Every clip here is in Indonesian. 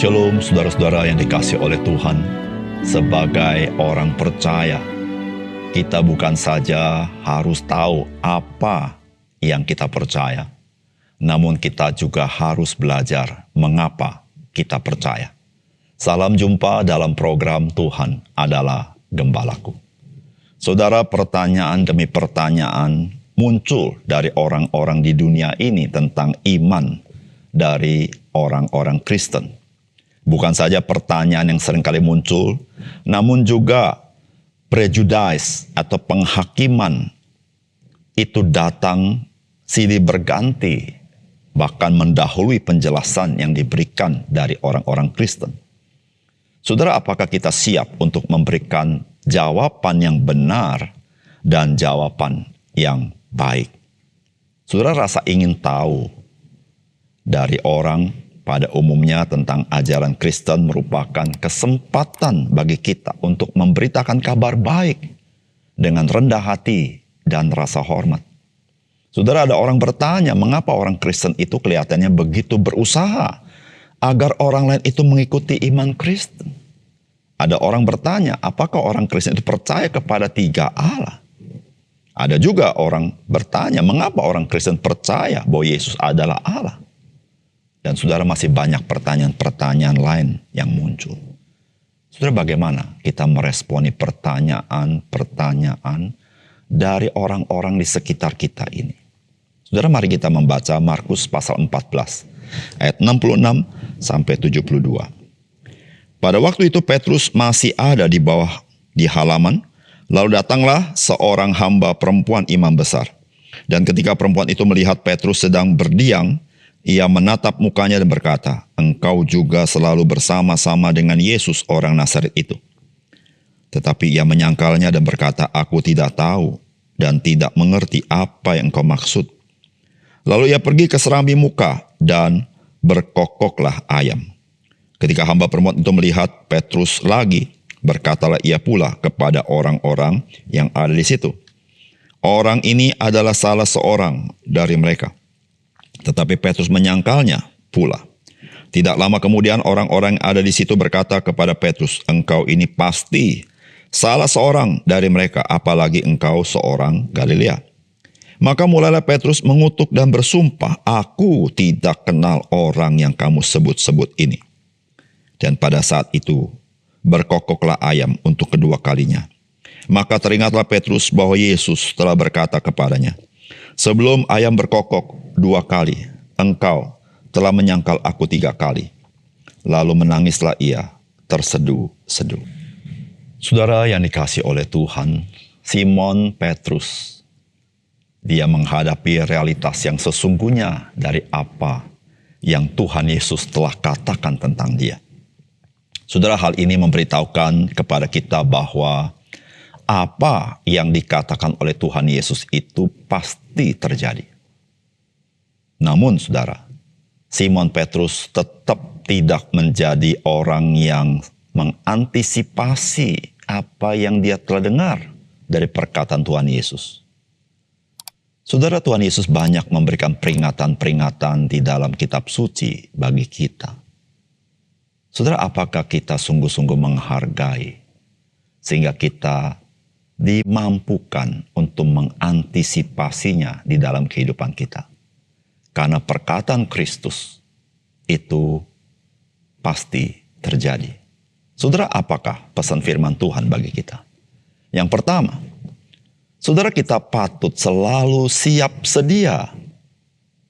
Shalom saudara-saudara yang dikasihi oleh Tuhan. Sebagai orang percaya, kita bukan saja harus tahu apa yang kita percaya, namun kita juga harus belajar mengapa kita percaya. Salam jumpa dalam program Tuhan adalah Gembalaku. Saudara, pertanyaan demi pertanyaan muncul dari orang-orang di dunia ini tentang iman dari orang-orang Kristen. Bukan saja pertanyaan yang seringkali muncul, namun juga prejudice atau penghakiman itu datang silih berganti, bahkan mendahului penjelasan yang diberikan dari orang-orang Kristen. Saudara, apakah kita siap untuk memberikan jawaban yang benar dan jawaban yang baik? Saudara rasa ingin tahu dari orang pada umumnya tentang ajaran Kristen merupakan kesempatan bagi kita untuk memberitakan kabar baik dengan rendah hati dan rasa hormat. Saudara, ada orang bertanya, mengapa orang Kristen itu kelihatannya begitu berusaha agar orang lain itu mengikuti iman Kristen? Ada orang bertanya, apakah orang Kristen itu percaya kepada 3 Allah? Ada juga orang bertanya, mengapa orang Kristen percaya bahwa Yesus adalah Allah? Dan saudara, masih banyak pertanyaan-pertanyaan lain yang muncul. Saudara, bagaimana kita meresponi pertanyaan-pertanyaan dari orang-orang di sekitar kita ini? Saudara, mari kita membaca Markus pasal 14, ayat 66 sampai 72. Pada waktu itu Petrus masih ada di halaman, lalu datanglah seorang hamba perempuan imam besar. Dan ketika perempuan itu melihat Petrus sedang berdiam, ia menatap mukanya dan berkata, "Engkau juga selalu bersama-sama dengan Yesus orang Nazaret itu." Tetapi ia menyangkalnya dan berkata, "Aku tidak tahu dan tidak mengerti apa yang engkau maksud." Lalu ia pergi ke serambi muka dan berkokoklah ayam. Ketika hamba perempuan itu melihat Petrus lagi, berkatalah ia pula kepada orang-orang yang ada di situ, "Orang ini adalah salah seorang dari mereka." Tetapi Petrus menyangkalnya pula. Tidak lama kemudian orang-orang yang ada di situ berkata kepada Petrus, "Engkau ini pasti salah seorang dari mereka, apalagi engkau seorang Galilea." Maka mulailah Petrus mengutuk dan bersumpah, "Aku tidak kenal orang yang kamu sebut-sebut ini." Dan pada saat itu berkokoklah ayam untuk kedua kalinya. Maka teringatlah Petrus bahwa Yesus telah berkata kepadanya, "Sebelum ayam berkokok 2 kali, engkau telah menyangkal aku 3 kali." Lalu menangislah ia terseduh-seduh. Saudara yang dikasihi oleh Tuhan, Simon Petrus, dia menghadapi realitas yang sesungguhnya dari apa yang Tuhan Yesus telah katakan tentang dia. Saudara, hal ini memberitahukan kepada kita bahwa apa yang dikatakan oleh Tuhan Yesus itu pasti terjadi. Namun saudara, Simon Petrus tetap tidak menjadi orang yang mengantisipasi apa yang dia telah dengar dari perkataan Tuhan Yesus. Saudara, Tuhan Yesus banyak memberikan peringatan-peringatan di dalam kitab suci bagi kita. Saudara, apakah kita sungguh-sungguh menghargai sehingga kita dimampukan untuk mengantisipasinya di dalam kehidupan kita? Karena perkataan Kristus itu pasti terjadi. Saudara, apakah pesan firman Tuhan bagi kita? Yang pertama, saudara, kita patut selalu siap sedia.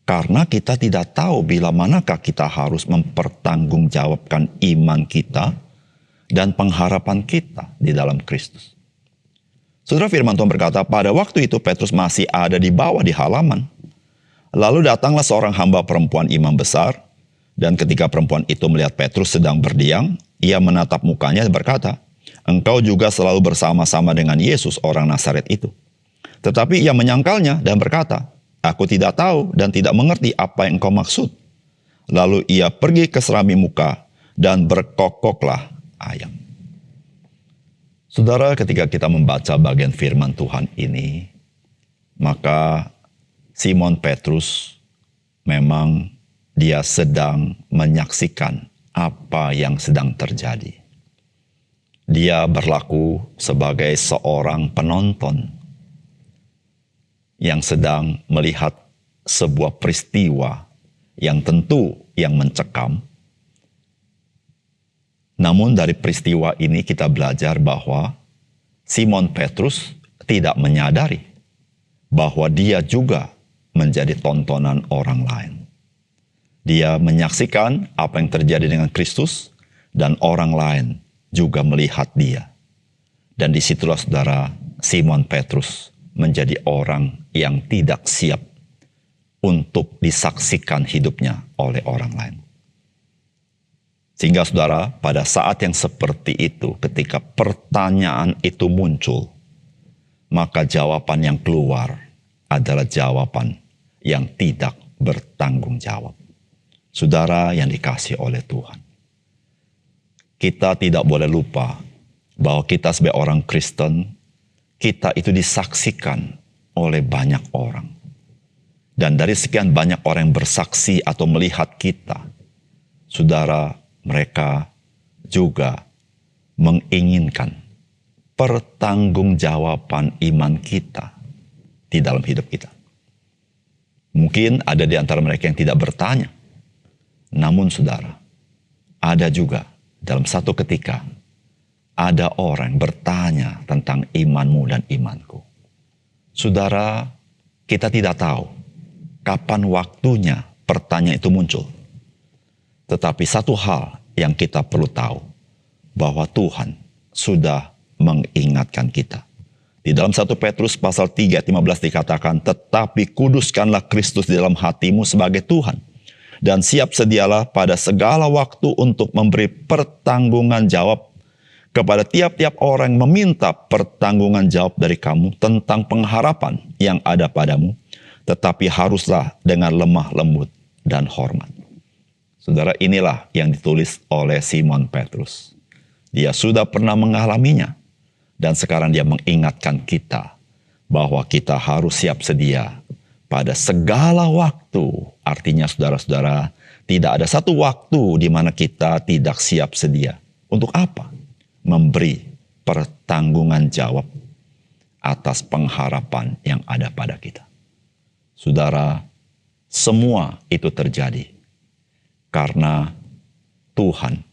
Karena kita tidak tahu bila manakah kita harus mempertanggungjawabkan iman kita dan pengharapan kita di dalam Kristus. Saudara, firman Tuhan berkata, pada waktu itu Petrus masih ada di bawah di halaman. Lalu datanglah seorang hamba perempuan imam besar, dan ketika perempuan itu melihat Petrus sedang berdiam, ia menatap mukanya dan berkata, "Engkau juga selalu bersama-sama dengan Yesus orang Nazaret itu." Tetapi ia menyangkalnya dan berkata, "Aku tidak tahu dan tidak mengerti apa yang engkau maksud." Lalu ia pergi ke serambi muka dan berkokoklah ayam. Saudara, ketika kita membaca bagian firman Tuhan ini, maka Simon Petrus memang dia sedang menyaksikan apa yang sedang terjadi. Dia berlaku sebagai seorang penonton yang sedang melihat sebuah peristiwa yang tentu yang mencekam. Namun dari peristiwa ini kita belajar bahwa Simon Petrus tidak menyadari bahwa dia juga menjadi tontonan orang lain. Dia menyaksikan apa yang terjadi dengan Kristus dan orang lain juga melihat dia. Dan disitulah saudara, Simon Petrus menjadi orang yang tidak siap untuk disaksikan hidupnya oleh orang lain. Sehingga saudara, pada saat yang seperti itu, ketika pertanyaan itu muncul, maka jawaban yang keluar adalah jawaban yang tidak bertanggung jawab. Saudara yang dikasihi oleh Tuhan, kita tidak boleh lupa bahwa kita sebagai orang Kristen, kita itu disaksikan oleh banyak orang. Dan dari sekian banyak orang yang bersaksi atau melihat kita, saudara, mereka juga menginginkan pertanggungjawaban iman kita di dalam hidup kita. Mungkin ada di antara mereka yang tidak bertanya. Namun saudara, ada juga dalam satu ketika, ada orang bertanya tentang imanmu dan imanku. Saudara, kita tidak tahu kapan waktunya pertanyaan itu muncul. Tetapi satu hal yang kita perlu tahu, bahwa Tuhan sudah mengingatkan kita. Di dalam 1 Petrus pasal 3 ayat 15 dikatakan, tetapi kuduskanlah Kristus di dalam hatimu sebagai Tuhan. Dan siap sedialah pada segala waktu untuk memberi pertanggungan jawab kepada tiap-tiap orang yang meminta pertanggungan jawab dari kamu tentang pengharapan yang ada padamu, tetapi haruslah dengan lemah lembut dan hormat. Saudara, inilah yang ditulis oleh Simon Petrus. Dia sudah pernah mengalaminya, dan sekarang dia mengingatkan kita bahwa kita harus siap sedia pada segala waktu. Artinya saudara-saudara, tidak ada satu waktu di mana kita tidak siap sedia. Untuk apa? Memberi pertanggungan jawab atas pengharapan yang ada pada kita. Saudara, semua itu terjadi karena Tuhan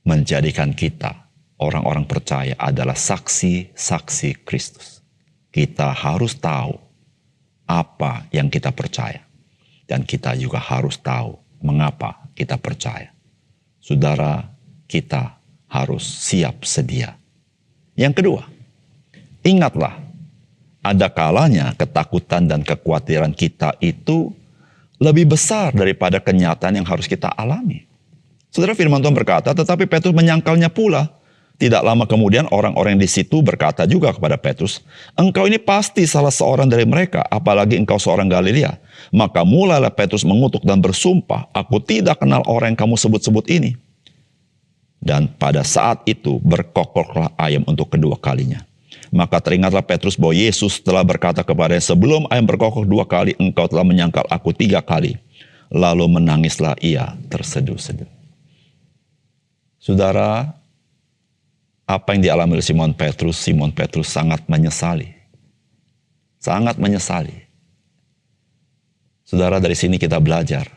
menjadikan kita, orang-orang percaya, adalah saksi-saksi Kristus. Kita harus tahu apa yang kita percaya. Dan kita juga harus tahu mengapa kita percaya. Saudara, kita harus siap sedia. Yang kedua, ingatlah, ada kalanya ketakutan dan kekhawatiran kita itu lebih besar daripada kenyataan yang harus kita alami. Saudara, firman Tuhan berkata, tetapi Petrus menyangkalnya pula. Tidak lama kemudian orang-orang di situ berkata juga kepada Petrus, engkau ini pasti salah seorang dari mereka, apalagi engkau seorang Galilea. Maka mulailah Petrus mengutuk dan bersumpah, aku tidak kenal orang yang kamu sebut-sebut ini. Dan pada saat itu berkokoklah ayam untuk kedua kalinya. Maka teringatlah Petrus bahwa Yesus telah berkata kepadanya, sebelum ayam berkokok 2 kali, engkau telah menyangkal aku 3 kali. Lalu menangislah ia terseduh-seduh. Saudara, apa yang dialami oleh Simon Petrus sangat menyesali. Sangat menyesali. Saudara, dari sini kita belajar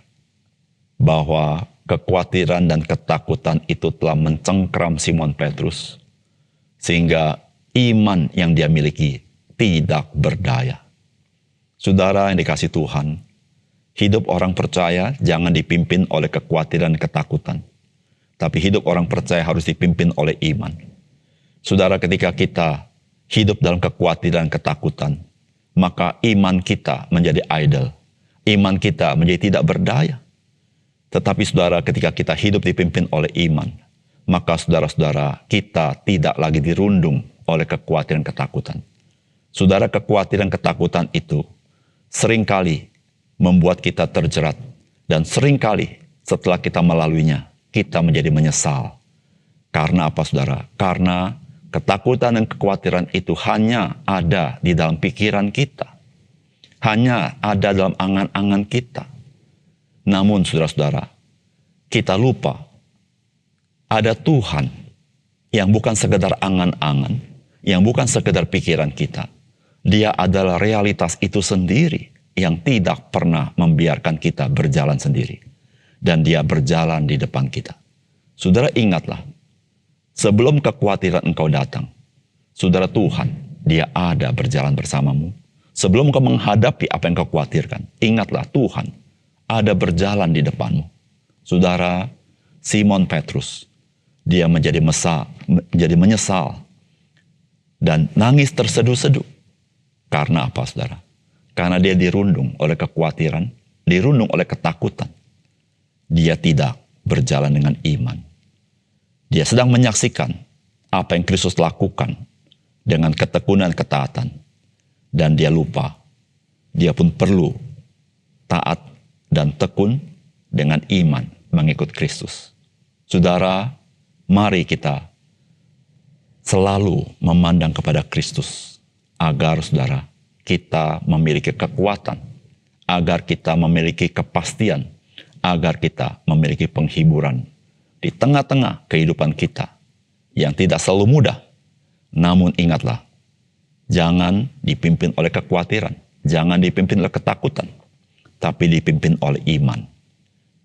bahwa kekhawatiran dan ketakutan itu telah mencengkram Simon Petrus, sehingga iman yang dia miliki tidak berdaya. Saudara yang dikasihi Tuhan, hidup orang percaya jangan dipimpin oleh kekhawatiran dan ketakutan, tapi hidup orang percaya harus dipimpin oleh iman. Saudara, ketika kita hidup dalam kekhawatiran dan ketakutan, maka iman kita menjadi idle. Iman kita menjadi tidak berdaya. Tetapi saudara, ketika kita hidup dipimpin oleh iman, maka saudara-saudara, kita tidak lagi dirundung oleh kekhawatiran ketakutan. Saudara, kekhawatiran ketakutan itu seringkali membuat kita terjerat. Dan seringkali setelah kita melaluinya, kita menjadi menyesal. Karena apa saudara? Karena ketakutan dan kekhawatiran itu hanya ada di dalam pikiran kita. Hanya ada dalam angan-angan kita. Namun saudara-saudara, kita lupa ada Tuhan yang bukan sekedar angan-angan, yang bukan sekedar pikiran kita. Dia adalah realitas itu sendiri yang tidak pernah membiarkan kita berjalan sendiri. Dan dia berjalan di depan kita. Saudara ingatlah, sebelum kekhawatiran engkau datang, saudara Tuhan, dia ada berjalan bersamamu. Sebelum engkau menghadapi apa yang kau khawatirkan, ingatlah Tuhan ada berjalan di depanmu. Saudara, Simon Petrus, dia menjadi menyesal dan nangis terseduh-seduh. Karena apa, saudara? Karena dia dirundung oleh kekhawatiran, dirundung oleh ketakutan. Dia tidak berjalan dengan iman. Dia sedang menyaksikan apa yang Kristus lakukan dengan ketekunan ketaatan. Dan dia lupa, dia pun perlu taat dan tekun dengan iman mengikut Kristus. Saudara, mari kita selalu memandang kepada Kristus agar saudara kita memiliki kekuatan, agar kita memiliki kepastian, agar kita memiliki penghiburan di tengah-tengah kehidupan kita yang tidak selalu mudah. Namun ingatlah, jangan dipimpin oleh kekhawatiran, jangan dipimpin oleh ketakutan, tapi dipimpin oleh iman.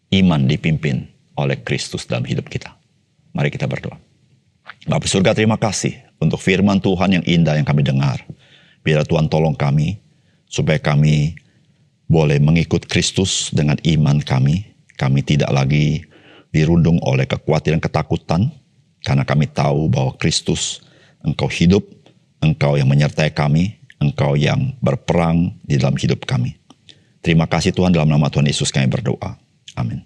Iman dipimpin oleh Kristus dalam hidup kita. Mari kita berdoa. Bapa surga, terima kasih untuk firman Tuhan yang indah yang kami dengar. Biar Tuhan tolong kami, supaya kami boleh mengikut Kristus dengan iman kami. Kami tidak lagi dirundung oleh kekhawatiran ketakutan, karena kami tahu bahwa Kristus, Engkau hidup, Engkau yang menyertai kami, Engkau yang berperang di dalam hidup kami. Terima kasih Tuhan, dalam nama Tuhan Yesus kami berdoa. Amin.